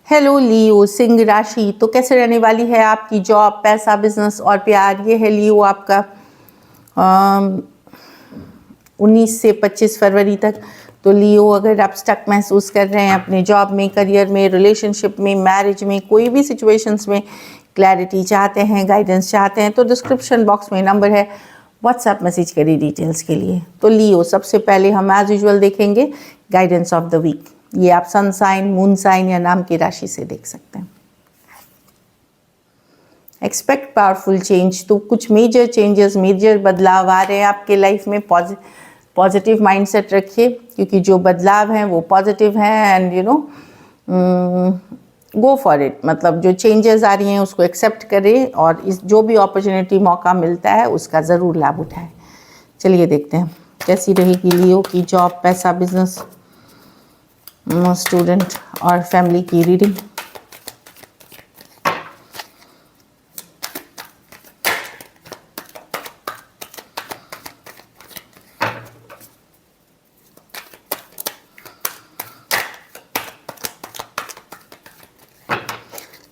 Hello लियो, सिंह राशि। तो कैसे रहने वाली है आपकी जॉब, पैसा, बिजनेस और प्यार। ये है लियो आपका 19 से 25 फरवरी तक। तो लियो, अगर आप स्टक महसूस कर रहे हैं अपने जॉब में, करियर में, रिलेशनशिप में, मैरिज में, कोई भी सिचुएशंस में क्लैरिटी चाहते हैं, गाइडेंस चाहते हैं, तो डिस्क्रिप्शन बॉक्स में नंबर है, व्हाट्सएप मैसेज करिए डिटेल्स के लिए। तो लियो, सबसे पहले हम एज यूजुअल देखेंगे गाइडेंस ऑफ द वीक। ये आप सन साइन, मून साइन या नाम की राशि से देख सकते हैं। Expect powerful change. तो कुछ मेजर चेंजेस, मेजर बदलाव आ रहे हैं आपके लाइफ में। पॉजिटिव माइंडसेट रखिए, क्योंकि जो बदलाव हैं वो पॉजिटिव हैं। And go for it. मतलब जो चेंजेस आ रही हैं उसको एक्सेप्ट करें और इस जो भी अपॉर्चुनिटी, मौका मिलता है उसका ज़रूर लाभ उठाएं। चलिए देखते हैं कैसी रहेगी लियो की जॉब, पैसा, बिजनेस, स्टूडेंट और फैमिली की रीडिंग।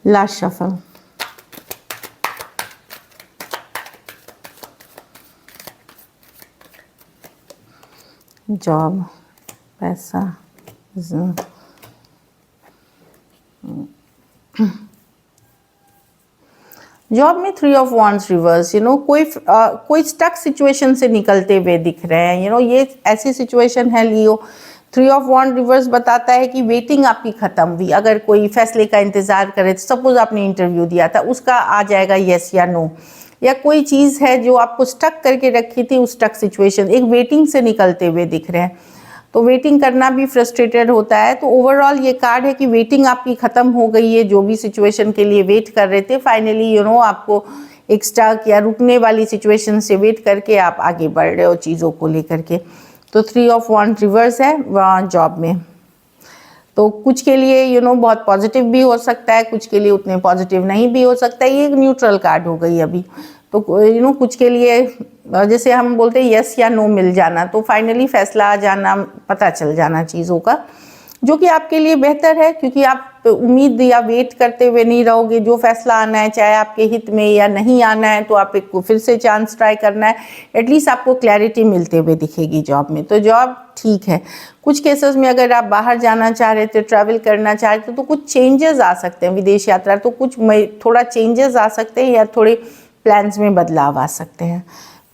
Last shuffle. जॉब, पैसा, जॉब में 3 ऑफ वॉन्ड्स रिवर्स। कोई स्टक सिचुएशन से निकलते हुए दिख रहे हैं। ये ऐसी सिचुएशन है लियो। 3 ऑफ वॉन्ड रिवर्स बताता है कि वेटिंग आपकी खत्म हुई। अगर कोई फैसले का इंतजार करे, तो सपोज आपने इंटरव्यू दिया था, उसका आ जाएगा यस या नो। या कोई चीज़ है जो आपको स्टक करके रखी थी, उस स्टक सिचुएशन एक वेटिंग से निकलते हुए दिख रहे हैं। तो वेटिंग करना भी फ्रस्ट्रेटेड होता है। तो ओवरऑल ये कार्ड है कि वेटिंग आपकी ख़त्म हो गई है। जो भी सिचुएशन के लिए वेट कर रहे थे, फाइनली आपको एक स्टक या रुकने वाली सिचुएशन से वेट करके आप आगे बढ़ रहे हो चीज़ों को लेकर के। तो 3 ऑफ वॉन्ड रिवर्स है जॉब में। तो कुछ के लिए बहुत पॉजिटिव भी हो सकता है, कुछ के लिए उतने पॉजिटिव नहीं भी हो सकता है। ये एक न्यूट्रल कार्ड हो गई अभी। तो कुछ के लिए जैसे हम बोलते हैं यस या नो मिल जाना, तो फाइनली फैसला आ जाना, पता चल जाना चीज़ों का, जो कि आपके लिए बेहतर है, क्योंकि आप उम्मीद या वेट करते हुए नहीं रहोगे। जो फैसला आना है, चाहे आपके हित में या नहीं आना है, तो आप एक फिर से चांस ट्राई करना है। एटलीस्ट आपको क्लैरिटी मिलते हुए दिखेगी जॉब में। तो जॉब ठीक है। कुछ केसेस में अगर आप बाहर जाना चाह रहे थे, ट्रैवल करना चाह रहे थे, तो कुछ चेंजेस आ सकते हैं, विदेश यात्रा, तो कुछ थोड़ा चेंजेस आ सकते हैं या थोड़े प्लान्स में बदलाव आ सकते हैं।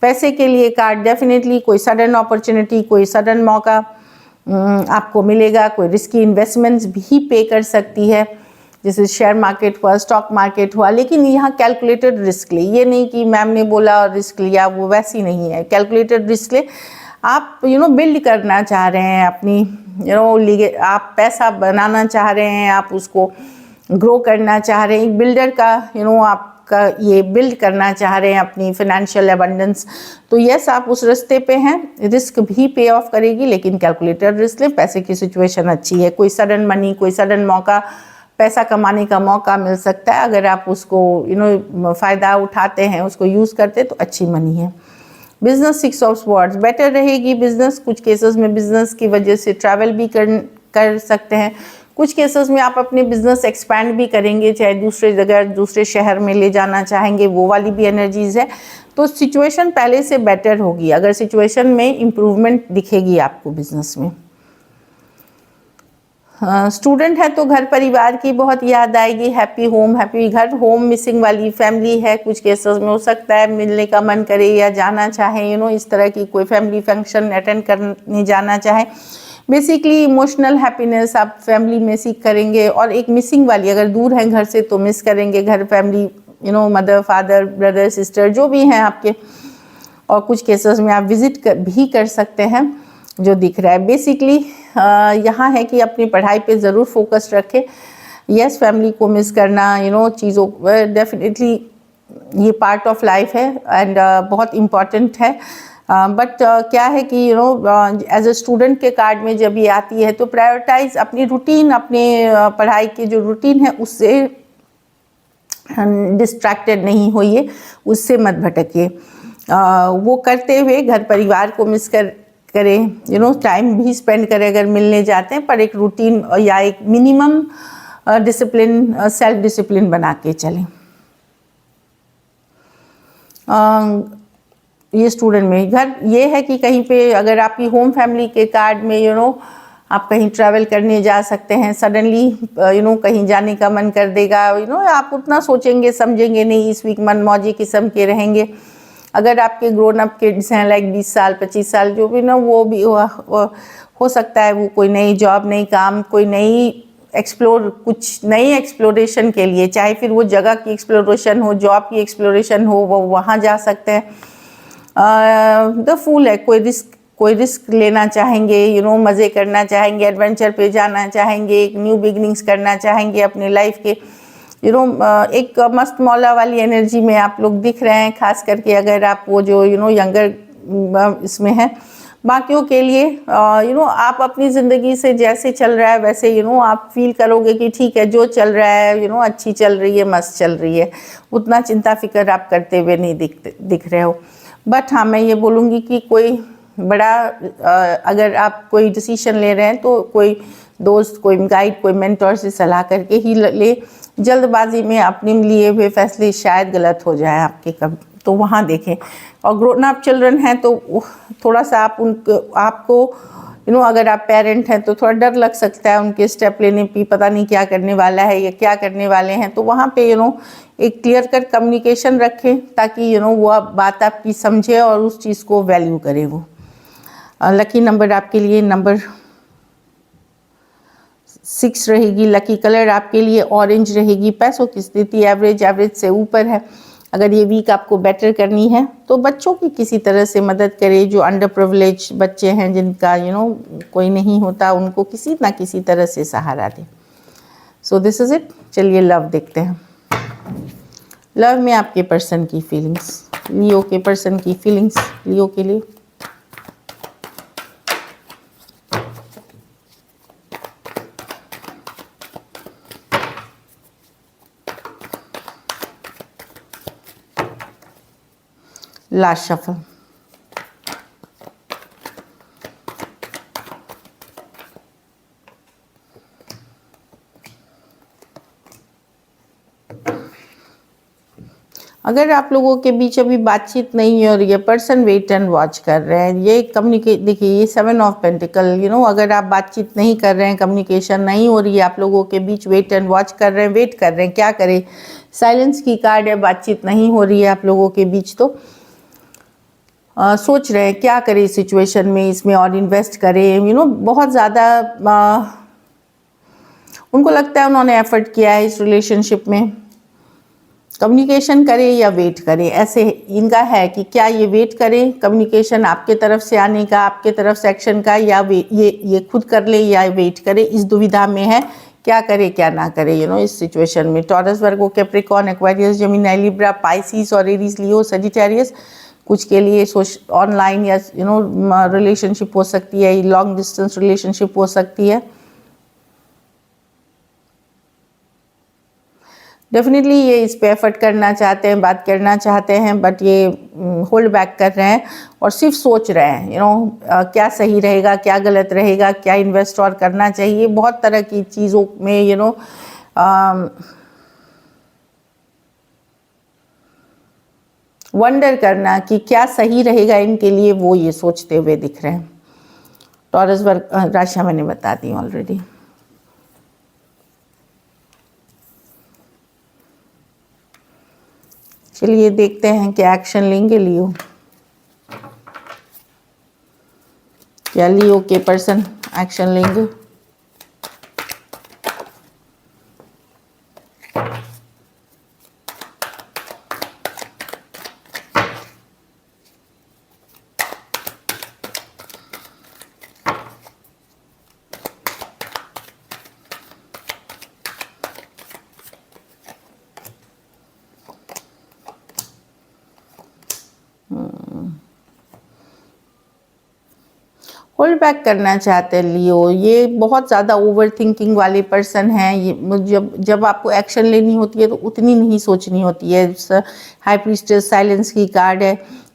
पैसे के लिए कार्ड डेफिनेटली कोई सडन अपॉर्चुनिटी, कोई सडन मौका आपको मिलेगा। कोई रिस्की इन्वेस्टमेंट्स भी पे कर सकती है, जैसे शेयर मार्केट हुआ, स्टॉक मार्केट हुआ। लेकिन यहाँ कैलकुलेटेड रिस्क ले। ये नहीं कि मैम ने बोला और रिस्क लिया, वो वैसी नहीं है। कैलकुलेटेड रिस्क ले। आप बिल्ड करना चाह रहे हैं अपनी आप पैसा बनाना चाह रहे हैं, आप उसको ग्रो करना चाह रहे हैं। एक बिल्डर का आपका ये बिल्ड करना चाह रहे हैं अपनी फाइनेंशियल एबंडेंस। तो यस, आप उस रास्ते पे हैं। रिस्क भी पे ऑफ करेगी, लेकिन कैलकुलेटेड रिस्क ले। पैसे की सिचुएशन अच्छी है। कोई सडन मनी, कोई सडन मौका, पैसा कमाने का मौका मिल सकता है। अगर आप उसको फ़ायदा उठाते हैं, उसको यूज़ करते हैं, तो अच्छी मनी है। बिजनेस 6 ऑफ स्वॉर्ड्स बेटर रहेगी बिजनेस। कुछ केसेस में बिजनेस की वजह से ट्रैवल भी कर सकते हैं। कुछ केसेस में आप अपने बिजनेस एक्सपैंड भी करेंगे, चाहे दूसरे जगह, दूसरे शहर में ले जाना चाहेंगे, वो वाली भी एनर्जीज है। तो सिचुएशन पहले से बेटर होगी। अगर सिचुएशन में इम्प्रूवमेंट दिखेगी आपको बिजनेस में। स्टूडेंट है तो घर परिवार की बहुत याद आएगी। हैप्पी होम, हैप्पी घर, होम मिसिंग वाली फैमिली है। कुछ केसेस में हो सकता है मिलने का मन करे या जाना चाहे, इस तरह की कोई फैमिली फंक्शन अटेंड करने जाना चाहे। बेसिकली इमोशनल हैप्पीनेस आप फैमिली में सीख करेंगे। और एक मिसिंग वाली, अगर दूर हैं घर से तो मिस करेंगे घर, family, mother, father, brother, sister, जो भी हैं आपके। और कुछ केसेस में आप विजिट भी कर सकते हैं, जो दिख रहा है। बेसिकली यहाँ है कि अपनी पढ़ाई पे ज़रूर फोकस रखें। यस, फैमिली को मिस करना, चीज़ों डेफिनेटली ये पार्ट ऑफ लाइफ है एंड बहुत इम्पॉर्टेंट है। बट क्या है कि एज अ स्टूडेंट के कार्ड में जब ये आती है, तो प्रायोरिटाइज अपनी रूटीन, अपने पढ़ाई के जो रूटीन है उससे डिस्ट्रैक्टेड नहीं होइए, उससे मत भटकिए। वो करते हुए घर परिवार को मिस करें, टाइम भी स्पेंड करें अगर मिलने जाते हैं, पर एक रूटीन या एक मिनिमम डिसिप्लिन, सेल्फ डिसिप्लिन बना के चलें। ये स्टूडेंट में घर ये है कि कहीं पे अगर आपकी होम फैमिली के कार्ड में आप कहीं ट्रैवल करने जा सकते हैं, सडनली कहीं जाने का मन कर देगा, आप उतना सोचेंगे समझेंगे नहीं, इस वीक मन मौजी किस्म के रहेंगे। अगर आपके ग्रोन अप किड्स हैं लाइक 20 साल 25 साल जो भी वो भी हो सकता है वो कोई नई जॉब, नई काम, कोई कुछ नई एक्सप्लोरेशन के लिए, चाहे फिर वो जगह की एक्सप्लोरेशन हो, जॉब की एक्सप्लोरेशन हो, वो वहाँ जा सकते हैं। द फूल है, कोई रिस्क लेना चाहेंगे, मज़े करना चाहेंगे, एडवेंचर पे जाना चाहेंगे, एक न्यू बिगनिंग्स करना चाहेंगे अपने लाइफ के, एक मस्त मौला वाली एनर्जी में आप लोग दिख रहे हैं, खास करके अगर आप वो जो यंगर इसमें हैं। बाकियों के लिए आप अपनी ज़िंदगी से जैसे चल रहा है वैसे आप फील करोगे कि ठीक है, जो चल रहा है अच्छी चल रही है, मस्त चल रही है, उतना चिंता फिक्र आप करते हुए नहीं दिख रहे हो। बट हाँ, मैं ये बोलूँगी कि कोई बड़ा अगर आप कोई डिसीजन ले रहे हैं तो कोई दोस्त, कोई गाइड, कोई मेंटर से सलाह करके ही ले। जल्दबाजी में अपने लिए हुए फैसले शायद गलत हो जाए आपके कभी, तो वहाँ देखें। और ग्रोन अप चिल्ड्रन हैं तो थोड़ा सा आपको अगर आप पेरेंट हैं तो थोड़ा डर लग सकता है उनके स्टेप लेने पे, पता नहीं क्या करने वाला है या क्या करने वाले हैं। तो वहाँ पे एक क्लियर कट कम्युनिकेशन रखें ताकि वो बात आपकी समझे और उस चीज़ को वैल्यू करे वो। लकी नंबर आपके लिए नंबर 6 रहेगी। लकी कलर आपके लिए ऑरेंज रहेगी। पैसों की स्थिति एवरेज से ऊपर है। अगर ये वीक आपको बेटर करनी है तो बच्चों की किसी तरह से मदद करें, जो अंडर प्रिविलेज बच्चे हैं जिनका कोई नहीं होता, उनको किसी ना किसी तरह से सहारा दें। So this is it. चलिए लव देखते हैं। लव में आपके पर्सन की फीलिंग्स, लियो के पर्सन की फीलिंग्स लियो के लिए। Last shuffle. अगर आप लोगों के बीच अभी बातचीत नहीं हो रही है, पर्सन वेट एंड वॉच कर रहे हैं, ये देखिए ये 7 ऑफ पेंटिकल, अगर आप बातचीत नहीं कर रहे हैं, कम्युनिकेशन नहीं हो रही है आप लोगों के बीच, वेट एंड वॉच कर रहे हैं, वेट कर रहे हैं क्या करें, साइलेंस की कार्ड है, बातचीत नहीं हो रही है आप लोगों के बीच, तो सोच रहे हैं क्या करें इस सिचुएशन में, इसमें और इन्वेस्ट करें। बहुत ज़्यादा उनको लगता है उन्होंने एफर्ट किया है इस रिलेशनशिप में, कम्युनिकेशन करें या वेट करें, ऐसे इनका है कि क्या ये वेट करें कम्युनिकेशन आपके तरफ से आने का, आपके तरफ से एक्शन का, या ये खुद कर ले या वेट करें, इस दुविधा में है क्या करे क्या ना करे इस सिचुएशन में। Taurus, Virgo, Capricorn, Aquarius, Gemini, Libra, Pisces और एरीज, लियो, सजिटेरियस। कुछ के लिए ऑनलाइन या रिलेशनशिप हो सकती है, लॉन्ग डिस्टेंस रिलेशनशिप हो सकती है। डेफिनेटली ये इस पे एफर्ट करना चाहते हैं, बात करना चाहते हैं, बट ये होल्ड बैक कर रहे हैं और सिर्फ सोच रहे हैं क्या सही रहेगा, क्या गलत रहेगा, क्या इन्वेस्ट और करना चाहिए, बहुत तरह की चीज़ों में वंडर करना कि क्या सही रहेगा इनके लिए, वो ये सोचते हुए दिख रहे हैं। टॉरस वर्ग राशियाँ मैंने बता दी ऑलरेडी। चलिए देखते हैं क्या एक्शन लेंगे लियो, क्या लियो के पर्सन एक्शन लेंगे। होल्ड बैक करना चाहते हैं लियो, ये बहुत ज़्यादा ओवर थिंकिंग वाले पर्सन हैं। ये जब आपको एक्शन लेनी होती है तो उतनी नहीं सोचनी होती है। हाई प्रीस्टेस, साइलेंस की कार्ड है,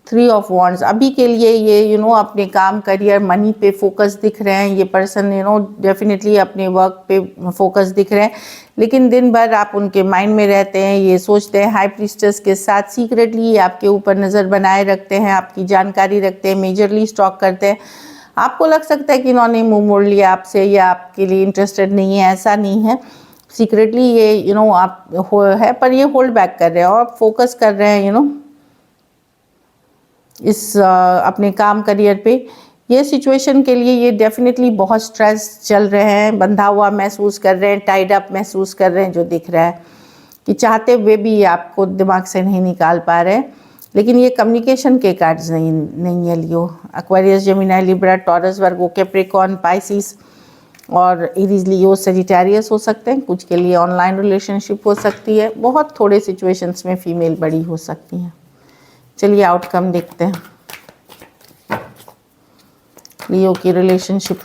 3 ऑफ वॉन्ड्स, अभी के लिए ये अपने काम, करियर, मनी पे फोकस दिख रहे हैं। ये पर्सन डेफिनेटली अपने वर्क पे फोकस दिख रहे हैं, लेकिन दिन भर आप उनके माइंड में रहते हैं, ये सोचते हैं। हाई प्रीस्टेस के साथ सीक्रेटली आपके ऊपर नज़र बनाए रखते हैं, आपकी जानकारी रखते हैं, मेजरली स्टॉक करते हैं। आपको लग सकता है कि इन्होंने मुंह मोड़ लिया आपसे या आपके लिए इंटरेस्टेड नहीं है, ऐसा नहीं है। सीक्रेटली ये आप है, पर ये होल्ड बैक कर रहे हैं और फोकस कर रहे हैं इस अपने काम, करियर पे। ये सिचुएशन के लिए ये डेफिनेटली बहुत स्ट्रेस चल रहे हैं, बंधा हुआ महसूस कर रहे हैं, टाइड अप महसूस कर रहे हैं, जो दिख रहा है कि चाहते हुए भी ये आपको दिमाग से नहीं निकाल पा रहे हैं। लेकिन ये कम्युनिकेशन के कार्ड्स नहीं है लियो। Aquarius, Gemini, Libra, taurus, Virgo, Capricorn, Pisces और एरीज, लियो, सजिटेरियस हो सकते हैं। कुछ के लिए ऑनलाइन रिलेशनशिप हो सकती है। बहुत थोड़े सिचुएशंस में फीमेल बड़ी हो सकती हैं। चलिए आउटकम देखते हैं लियो की रिलेशनशिप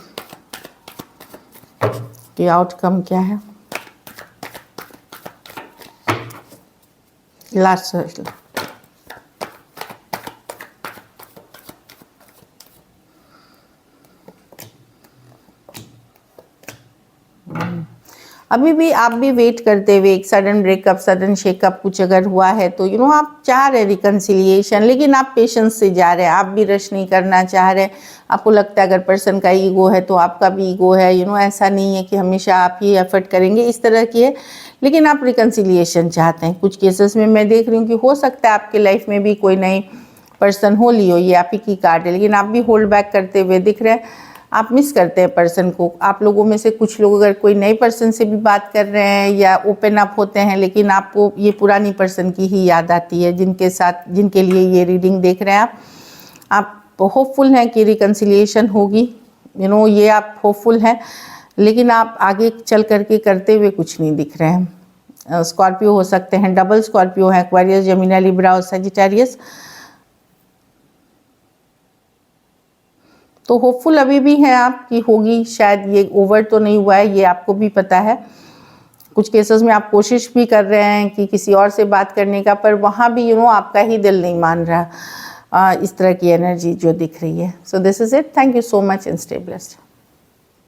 की। आउटकम क्या है? Last circle. अभी भी आप भी वेट करते हुए, एक सडन ब्रेकअप, सडन शेकअप कुछ अगर हुआ है तो आप चाह रहे रिकन्सिलिएशन, लेकिन आप पेशेंस से जा रहे हैं। आप भी रश नहीं करना चाह रहे। आपको लगता है अगर पर्सन का ईगो है तो आपका भी ईगो है। ऐसा नहीं है कि हमेशा आप ही एफर्ट करेंगे, इस तरह की है। लेकिन आप रिकन्सिलिएशन चाहते हैं। कुछ केसेस में मैं देख रही हूँ कि हो सकता है आपके लाइफ में भी कोई नई पर्सन हो लियो, ये आप ही की कार्ड है, लेकिन आप भी होल्ड बैक करते हुए दिख रहे हैं। आप मिस करते हैं पर्सन को। आप लोगों में से कुछ लोग अगर कोई नए पर्सन से भी बात कर रहे हैं या ओपन अप होते हैं, लेकिन आपको ये पुरानी पर्सन की ही याद आती है, जिनके लिए ये रीडिंग देख रहे हैं आप होपफुल हैं कि रिकन्सिलिएशन होगी। ये आप होपफुल हैं, लेकिन आप आगे चल करके करते हुए कुछ नहीं दिख रहे हैं। स्कॉर्पियो हो सकते हैं, डबल स्कॉर्पियो हैं, एक्वेरियस, जेमिनी, लिब्रा और सजिटेरियस। तो होपफुल अभी भी हैं आप कि होगी, शायद ये ओवर तो नहीं हुआ है, ये आपको भी पता है। कुछ केसेस में आप कोशिश भी कर रहे हैं कि किसी और से बात करने का, पर वहाँ भी आपका ही दिल नहीं मान रहा। इस तरह की एनर्जी जो दिख रही है। So this is it. Thank you so much and stay blessed.